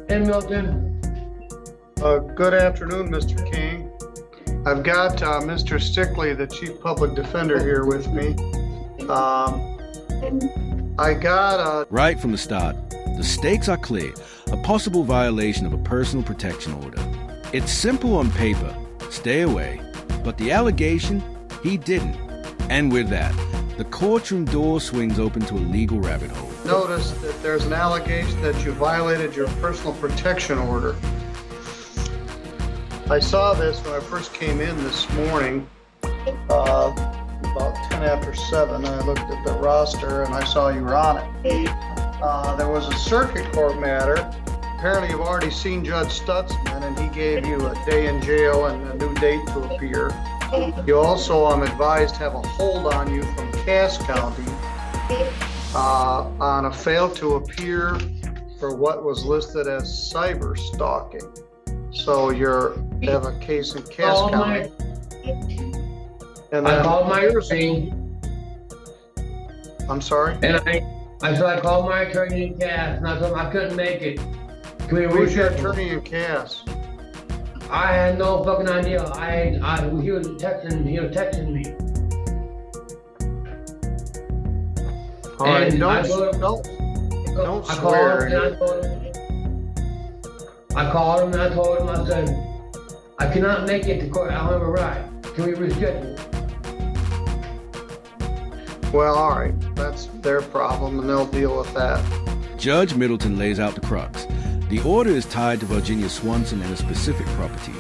Hey, Milton. Good afternoon, Mr. King. I've got Mr. Stickley, the Chief Public Defender, here with me. I got Right from the start, the stakes are clear. A possible violation of a personal protection order. It's simple on paper, stay away. But the allegation, he didn't. And with that, the courtroom door swings open to a legal rabbit hole. Notice that there's an allegation that you violated your personal protection order. I saw this when I first came in this morning, about 10 after 7. I looked at the roster and I saw you were on it. There was a circuit court matter. Apparently you've already seen Judge Stutzman and he gave you a day in jail and a new date to appear. You also, I'm advised, have a hold on you from Cass County on a fail to appear for what was listed as cyber stalking. So you have a case in Cass County. And I called my attorney. I'm sorry? And I called my attorney in Cass, and I told him I couldn't make it. Can we Who's your reschedule? attorney in Cass? I had no fucking idea. He was texting me. All right, And I don't I swear. called him and I told him, I said, I cannot make it to court. I don't have a ride. Can we reschedule? Well, all right, that's their problem and they'll deal with that. Judge Middleton lays out the crux. The order is tied to Virginia Swanson and a specific property.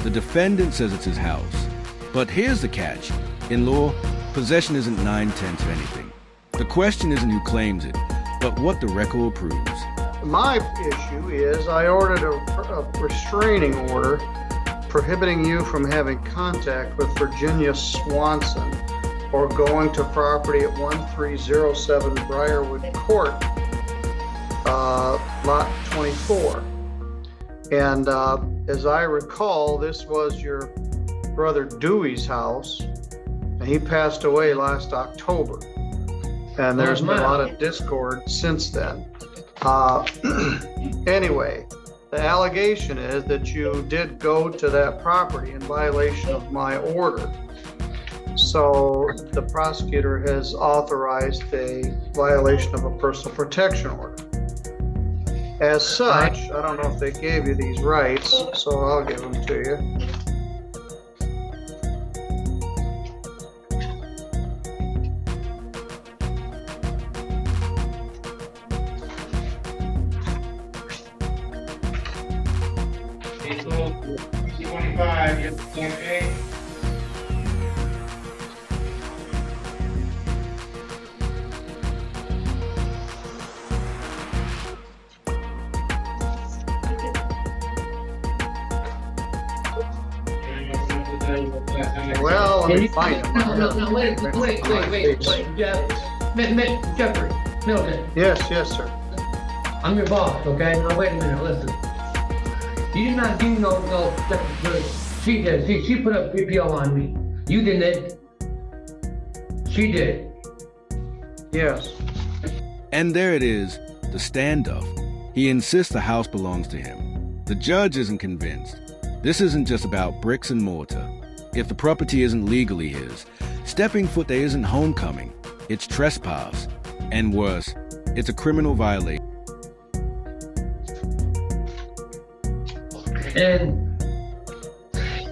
The defendant says it's his house. But here's the catch. In law, possession isn't 9/10 of anything. The question isn't who claims it, but what the record proves. My issue is I ordered a restraining order prohibiting you from having contact with Virginia Swanson or going to property at 1307 Briarwood Court, lot 24. And as I recall, this was your brother Dewey's house, and he passed away last October. And there's been a lot of discord since then. Anyway, the allegation is that you did go to that property in violation of my order. So the prosecutor has authorized a violation of a personal protection order. As such, I don't know if they gave you these rights, so I'll give them to you. Well, let me find them. No, wait, Jeffrey, Milton, Yes, sir. I'm your boss, okay? Now wait a minute, listen. You did not do no, she did. She put a PPO on me. You didn't. She did. Yes. And there it is, the standoff. He insists the house belongs to him. The judge isn't convinced. This isn't just about bricks and mortar. If the property isn't legally his, stepping foot there isn't homecoming. It's trespass. And worse, it's a criminal violation. And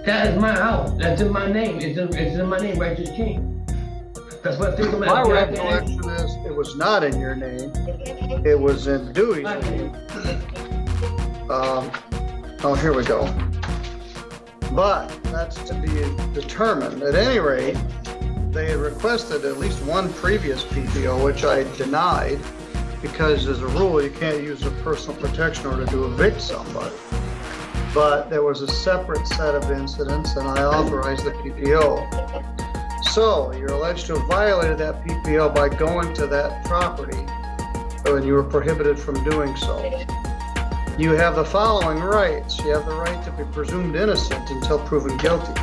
that is my house. That's in my name. It's in my name, Righteous King. That's what they come out. My recollection is it was not in your name. It was in Dewey's name. Oh, here we go. But that's to be determined. At any rate, they had requested at least one previous PPO, which I denied, because as a rule, you can't use a personal protection order to evict somebody. But there was a separate set of incidents, and I authorized the PPO. So you're alleged to have violated that PPO by going to that property, and you were prohibited from doing so. You have the following rights. You have the right to be presumed innocent until proven guilty.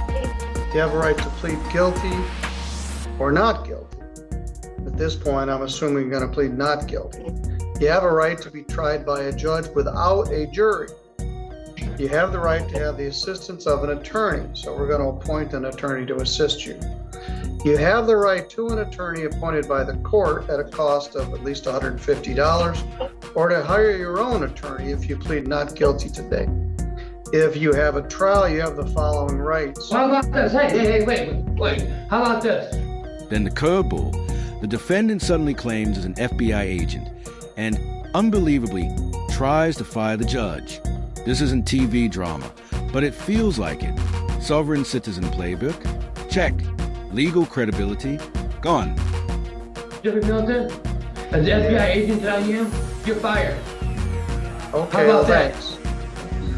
You have a right to plead guilty or not guilty. At this point, I'm assuming you're going to plead not guilty. You have a right to be tried by a judge without a jury. You have the right to have the assistance of an attorney, so we're going to appoint an attorney to assist you. You have the right to an attorney appointed by the court at a cost of at least $150, or to hire your own attorney if you plead not guilty today. If you have a trial, you have the following rights. How about this? Hey, wait. How about this? Then the curveball, the defendant suddenly claims as an FBI agent and, unbelievably, tries to fire the judge. This isn't TV drama, but it feels like it. Sovereign citizen playbook? Check. Legal credibility? Gone. Jeffrey Milton, as the FBI agent that I am, you're fired. Okay, How about that? thanks.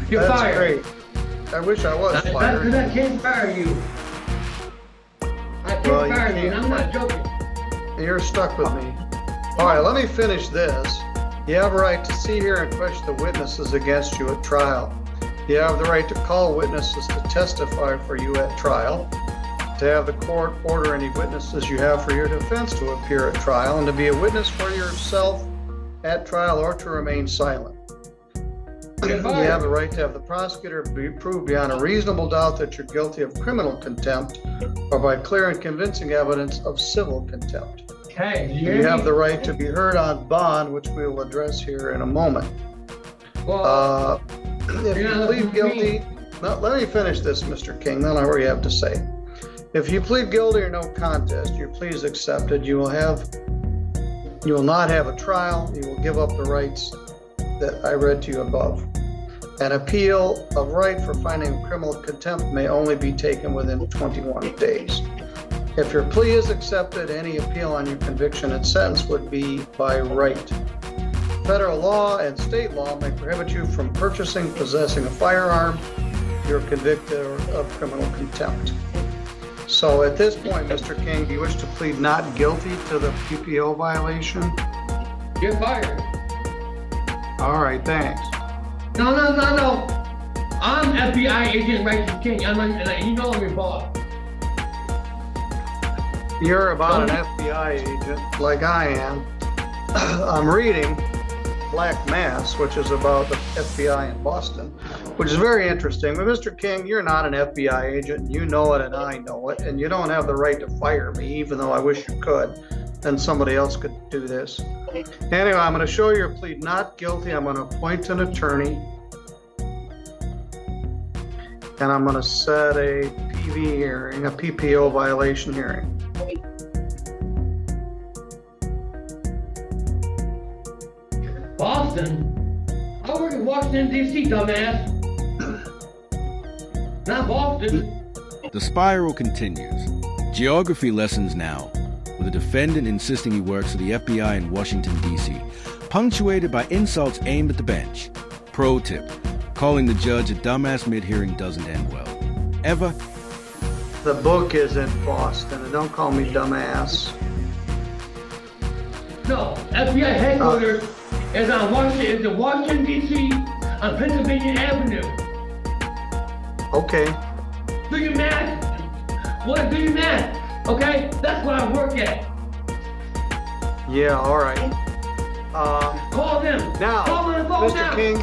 You're That's fired. great. I wish I was fired. I can't fire you. I can't Well, you fire you, and can't. I'm not joking. You're stuck with me. All right, let me finish this. You have a right to see, hear, and question the witnesses against you at trial. You have the right to call witnesses to testify for you at trial, to have the court order any witnesses you have for your defense to appear at trial, and to be a witness for yourself at trial or to remain silent. You have the right to have the prosecutor prove beyond a reasonable doubt that you're guilty of criminal contempt or by clear and convincing evidence of civil contempt. Okay, You have the right to be heard on bond, which we will address here in a moment. well, If you plead guilty, let me finish this, Mr. King, then I'll hear what you have to say. If you plead guilty or no contest, your plea is accepted. You will not have a trial. You will give up the rights that I read to you above. An appeal of right for finding criminal contempt may only be taken within 21 days. If your plea is accepted, any appeal on your conviction and sentence would be by right. Federal law and state law may prohibit you from purchasing, possessing a firearm. You're convicted of criminal contempt. So at this point, Mr. King, do you wish to plead not guilty to the PPO violation? you're fired. All right, thanks. No. I'm FBI agent Rachel King. You know I'm your boss. You're about an FBI agent like I am. I'm reading Black Mass, which is about the FBI in Boston, which is very interesting. But Mr. King, you're not an FBI agent. You know it and I know it. And you don't have the right to fire me, even though I wish you could. And somebody else could do this. Anyway, I'm going to show your plea not guilty. I'm going to appoint an attorney. And I'm going to set a PV hearing, a PPO violation hearing. Boston? I work in Washington, D.C., dumbass. Not Boston. The spiral continues. Geography lessons now, with a defendant insisting he works for the FBI in Washington, D.C., punctuated by insults aimed at the bench. Pro tip, calling the judge a dumbass mid-hearing doesn't end well. Ever? The book is in Boston, and don't call me dumbass. No, FBI headquarters is on Washington, D.C., on Pennsylvania Avenue. Okay. Do you mad? What? Do you mad? Okay? That's where I work at. Yeah, all right. Call them. Now, Call on the phone Mr. now. King.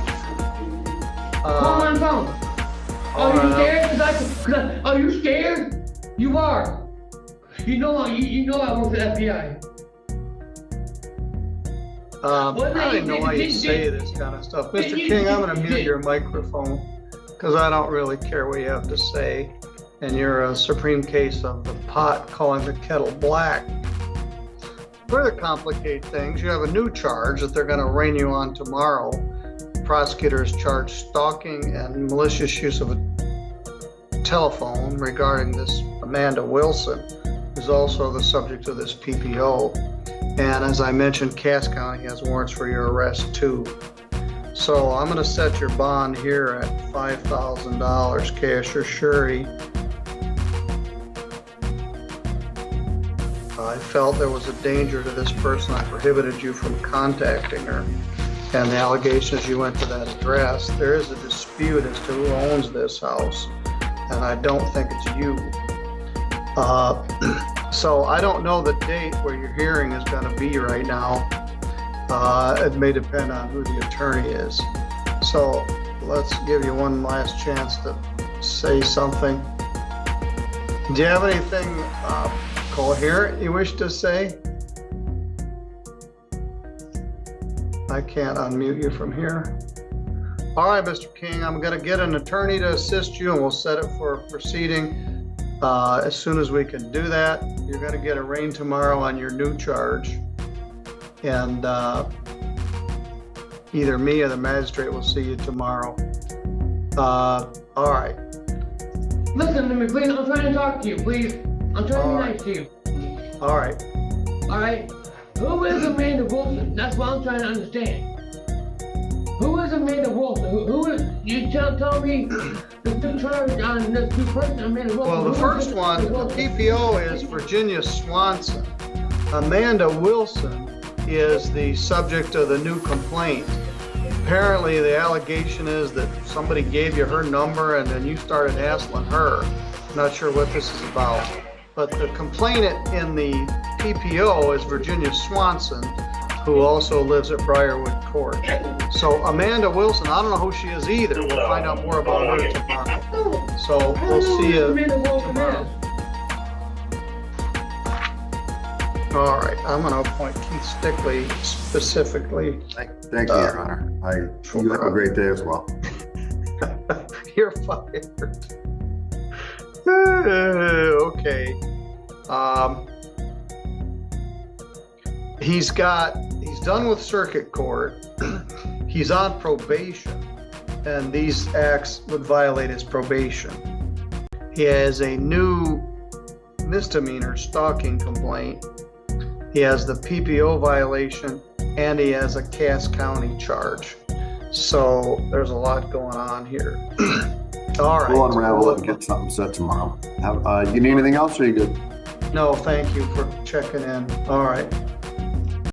Call on the phone. all Are you right, scared? Are you scared? You are. You know I work for the FBI. I don't know why you say this kind of stuff. Mr. King, I'm going to mute your microphone because I don't really care what you have to say. And you're a supreme case of the pot calling the kettle black. Further complicate things, you have a new charge that they're going to arraign you on tomorrow. Prosecutors charged stalking and malicious use of a telephone regarding this Amanda Wilson, who's also the subject of this PPO. And as I mentioned, Cass County has warrants for your arrest too. So I'm going to set your bond here at $5,000 cash or surety. I felt there was a danger to this person. I prohibited you from contacting her. And the allegations you went to that address, there is a dispute as to who owns this house. And I don't think it's you. So I don't know the date where your hearing is going to be right now. It may depend on who the attorney is. So let's give you one last chance to say something. Do you have anything coherent you wish to say? I can't unmute you from here. All right, Mr. King, I'm going to get an attorney to assist you, and we'll set it for a proceeding as soon as we can do that. You're going to get arraigned tomorrow on your new charge, and either me or the magistrate will see you tomorrow. All right. Listen to me, please. I'm trying to talk to you, please. I'm trying to be nice to you. All right. All right? Who is Amanda Wilson? That's what I'm trying to understand. Who is Amanda Wilson? Who is, you tell me the charge on this new person, Amanda Wilson? Well, the first one, the PPO is Virginia Swanson. Amanda Wilson is the subject of the new complaint. Apparently, the allegation is that somebody gave you her number and then you started hassling her. I'm not sure what this is about. But the complainant in the PPO is Virginia Swanson, who also lives at Briarwood Court. So Amanda Wilson, I don't know who she is either. We'll find out more about her tomorrow. So we'll see you tomorrow. All right, I'm going to appoint Keith Stickley specifically. Thank you, Your Honor. You have a great day as well. You're fired. Okay. He's done with circuit court. He's on probation, and these acts would violate his probation. He has a new misdemeanor stalking complaint. He has the PPO violation, and he has a Cass County charge. So there's a lot going on here. All right. We'll unravel it and get something set tomorrow. You need anything else, or are you good? No, thank you for checking in. All right.